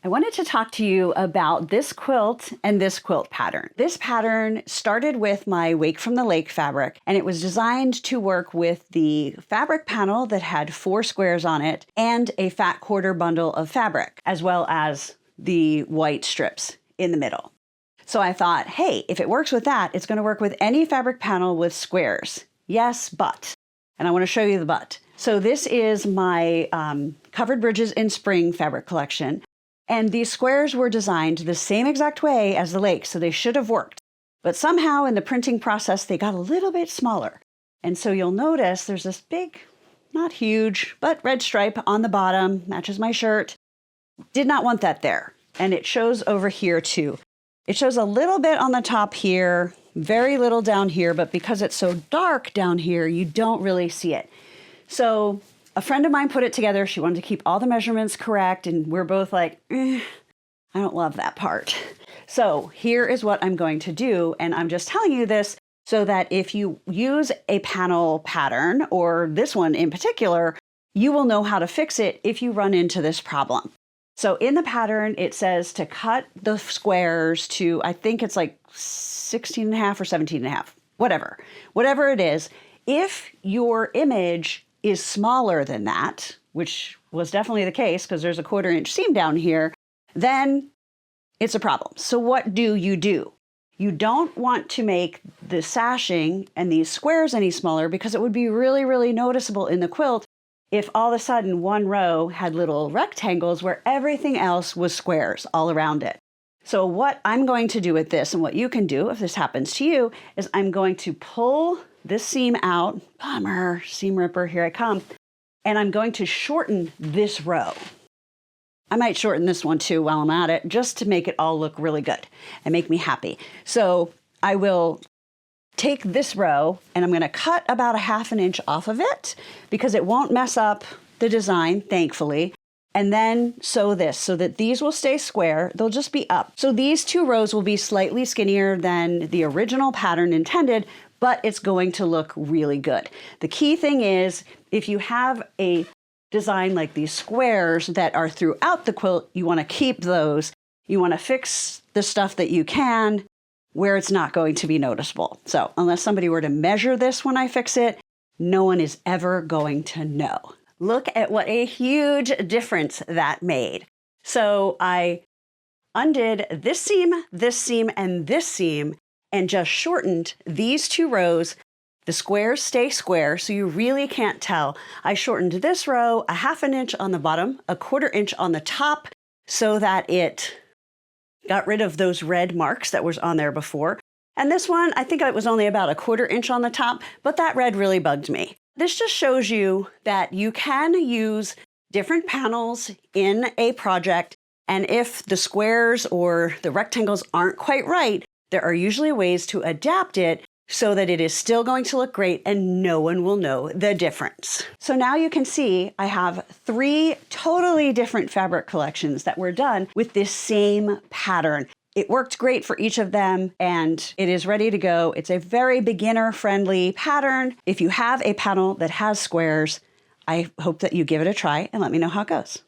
I wanted to talk to you about this quilt and this quilt pattern. This pattern started with my Wake from the Lake fabric, and it was designed to work with the fabric panel that had 4 squares on it and a fat quarter bundle of fabric, as well as the white strips in the middle. So I thought, hey, if it works with that, it's going to work with any fabric panel with squares. Yes, but. And I want to show you the but. So this is my Covered Bridges in Spring fabric collection. And these squares were designed the same exact way as the lake, so they should have worked. But somehow in the printing process, they got a little bit smaller. And so you'll notice there's this big, not huge, but red stripe on the bottom, matches my shirt. Did not want that there. And it shows over here too. It shows a little bit on the top here, very little down here, but because it's so dark down here, you don't really see it. So a friend of mine put it together. She wanted to keep all the measurements correct, and we're both like, I don't love that part. So here is what I'm going to do, and I'm just telling you this so that if you use a panel pattern, or this one in particular, you will know how to fix it if you run into this problem. So in the pattern, it says to cut the squares to, I think it's like 16.5 or 17.5, whatever it is. If your image is smaller than that, which was definitely the case because there's a 1/4 inch seam down here, then it's a problem. So what do? You don't want to make the sashing and these squares any smaller because it would be really, really noticeable in the quilt if all of a sudden one row had little rectangles where everything else was squares all around it. So what I'm going to do with this, and what you can do if this happens to you, is I'm going to pull this seam out. Bummer, seam ripper, here I come. And I'm going to shorten this row. I might shorten this one too while I'm at it, just to make it all look really good and make me happy. So I will take this row and I'm going to cut about 1/2 inch off of it because it won't mess up the design, thankfully. And then sew this so that these will stay square. They'll just be up. So these 2 rows will be slightly skinnier than the original pattern intended, but it's going to look really good. The key thing is, if you have a design like these squares that are throughout the quilt, you want to keep those. You want to fix the stuff that you can where it's not going to be noticeable. So unless somebody were to measure this when I fix it, no one is ever going to know. Look at what a huge difference that made. So I undid this seam, and this seam, and just shortened these 2 rows. The squares stay square, so you really can't tell. I shortened this row 1/2 inch on the bottom, 1/4 inch on the top, so that it got rid of those red marks that was on there before. And this one, I think it was only about 1/4 inch on the top, but that red really bugged me. This just shows you that you can use different panels in a project, and if the squares or the rectangles aren't quite right, there are usually ways to adapt it so that it is still going to look great and no one will know the difference. So now you can see I have 3 totally different fabric collections that were done with this same pattern. It worked great for each of them, and it is ready to go. It's a very beginner-friendly pattern. If you have a panel that has squares, I hope that you give it a try and let me know how it goes.